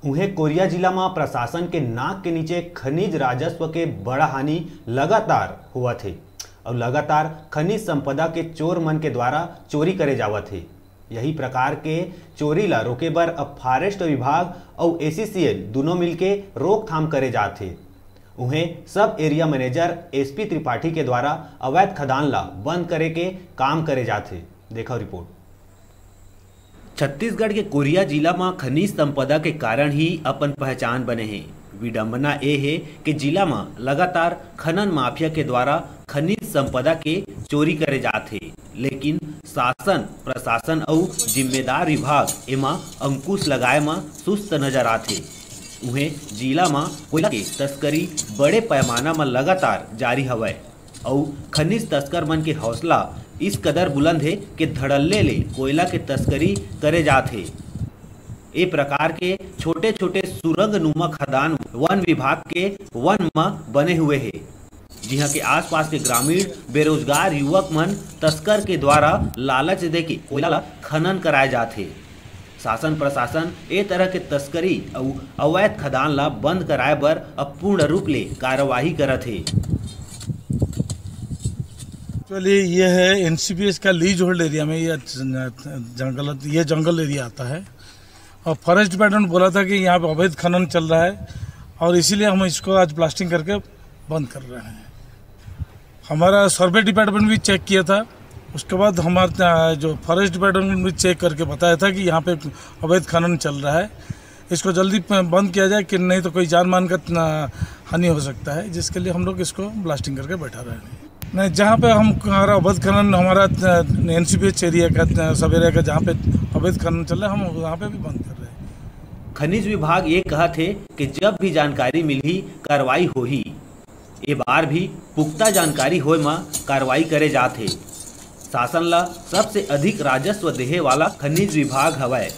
उन्हें कोरिया जिला में प्रशासन के नाक के नीचे खनिज राजस्व के बड़ा हानि लगातार हुआ थे और लगातार खनिज संपदा के चोर मन के द्वारा चोरी करे जावत थे। यही प्रकार के चोरी ला रोके बर अब फॉरेस्ट विभाग और ACCL दोनों मिलके रोकथाम करे जाते। उन्हें सब एरिया मैनेजर SP त्रिपाठी के द्वारा अवैध खदान ला बंद करे के काम करे जाते। देखो रिपोर्ट। छत्तीसगढ़ के कोरिया जिला में खनिज संपदा के कारण ही अपन पहचान बने हैं। विडंबना ये है कि जिला में लगातार खनन माफिया के द्वारा खनिज संपदा के चोरी करे जाते, लेकिन शासन प्रशासन और जिम्मेदार विभाग एमा अंकुश लगाए में सुस्त नजर आते। उन्हें जिला में कोयला के तस्करी बड़े पैमाना में लगातार जारी हवय और खनिज तस्कर मन के हौसला इस कदर बुलंद है कि धड़ल्ले ले कोयला के तस्करी करे जाते। ए प्रकार के छोटे छोटे सुरंग नुमा खदान वन विभाग के वन में बने हुए हैं, जिहाँ के आसपास के ग्रामीण बेरोजगार युवक मन तस्कर के द्वारा लालच दे के कोयला खनन कराए जाते। शासन प्रशासन ए तरह के तस्करी और अवैध खदान ला बंद कराए बर अब पूर्ण रूप ले कार्यवाही करत है। एक्चुअली ये है NCPS का लीज होल्ड एरिया में ये जंगल एरिया आता है और फॉरेस्ट डिपार्टमेंट बोला था कि यहाँ पे अवैध खनन चल रहा है और इसीलिए हम इसको आज ब्लास्टिंग करके बंद कर रहे हैं। हमारा सर्वे डिपार्टमेंट भी चेक किया था, उसके बाद हमारा जो फॉरेस्ट डिपार्टमेंट भी चेक करके बताया था कि यहाँ पे अवैध खनन चल रहा है, इसको जल्दी बंद किया जाए कि नहीं तो कोई जान मान का हानि हो सकता है, जिसके लिए हम लोग इसको ब्लास्टिंग करके बैठा रहे हैं। नहीं, जहाँ पे हमारा अवैध खनन हमारा NCPS एरिया का सब एरिया का जहाँ पे अवैध खनन चल रहा है हम वहाँ पे भी बंद कर रहे हैं। खनिज विभाग ये कहा थे कि जब भी जानकारी मिली कार्रवाई हो ही, ये बार भी पुख्ता जानकारी होए में कार्रवाई करे जाते। शासन ला सबसे अधिक राजस्व देहे वाला खनिज विभाग हवय।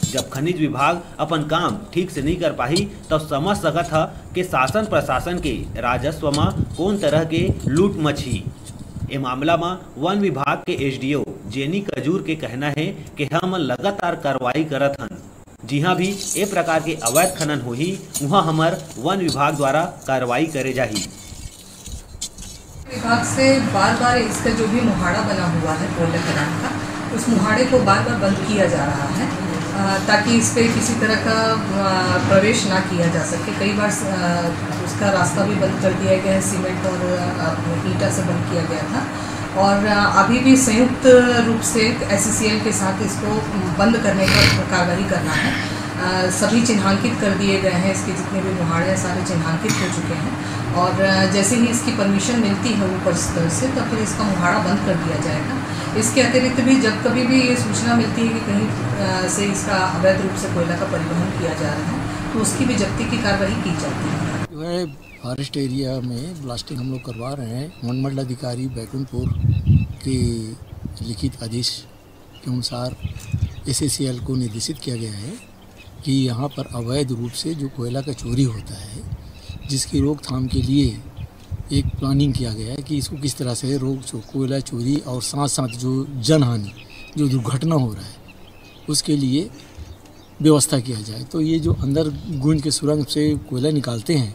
जब खनिज विभाग अपन काम ठीक से नहीं कर पाही तब समझ सकत है कि शासन प्रशासन के राजस्व में कौन तरह के लूट मची। ये मामला में वन विभाग के SDO जेनी कजूर के कहना है कि हम लगातार कार्रवाई करत हन। जी हाँ, भी ये प्रकार के अवैध खनन हो ही वहाँ हमार वन विभाग द्वारा कार्रवाई करे जाही। विभाग से बार बार इसका जो भी मुहाड़ा बना हुआ है कोयला खदान का, उस मुहाड़े को बार बार बंद किया जा रहा है ताकि इस पर किसी तरह का प्रवेश ना किया जा सके। कई बार उसका रास्ता भी बंद कर दिया गया है, सीमेंट और ईंटा से बंद किया गया था और अभी भी संयुक्त रूप से SCCL के साथ इसको बंद करने का कार्रवाई करना है। सभी चिन्हांकित कर दिए गए हैं, इसके जितने भी मुहाड़े हैं सारे चिन्हांकित हो चुके हैं और जैसे ही इसकी परमिशन मिलती है ऊपर स्तर से तब फिर इसका मुहाड़ा बंद कर दिया जाएगा। इसके अतिरिक्त भी जब कभी भी ये सूचना मिलती है कि कहीं से इसका अवैध रूप से कोयला का परिवहन किया जा रहा है तो उसकी भी जब्ती की कार्रवाई की जाती है। जो है फॉरेस्ट एरिया में ब्लास्टिंग हम लोग करवा रहे हैं। वनमंडल अधिकारी बैकुंठपुर के लिखित आदेश के अनुसार SCCL को निर्देशित किया गया है कि यहाँ पर अवैध रूप से जो कोयला का चोरी होता है, जिसकी रोकथाम के लिए एक प्लानिंग किया गया है कि इसको किस तरह से कोयला चोरी और साथ साथ जो जनहानि जो दुर्घटना हो रहा है उसके लिए व्यवस्था किया जाए। तो ये जो अंदर गूंज के सुरंग से कोयला निकालते हैं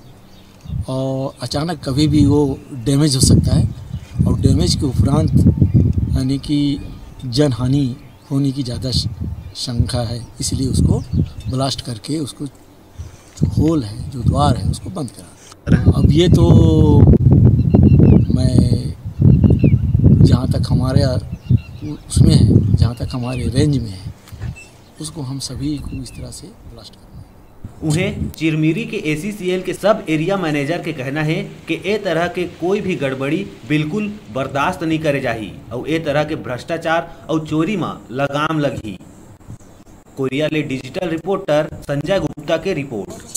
और अचानक कभी भी वो डैमेज हो सकता है और डैमेज के उपरांत यानी कि जनहानि होने की ज़्यादा शंका है, इसलिए उसको ब्लास्ट करके उसको जो होल है जो द्वार है उसको बंद करा। अब ये तो मैं जहाँ तक हमारे उसमें है, जहाँ तक हमारे रेंज में है, उसको हम सभी को इस तरह से ब्लास्ट करना है। उन्हें चिरमिरी के ACCL के सब एरिया मैनेजर के कहना है कि ए तरह के कोई भी गड़बड़ी बिल्कुल बर्दाश्त नहीं करे जाही और ए तरह के भ्रष्टाचार और चोरी में लगाम लगी। कोरिया ले डिजिटल रिपोर्टर संजय गुप्ता के रिपोर्ट।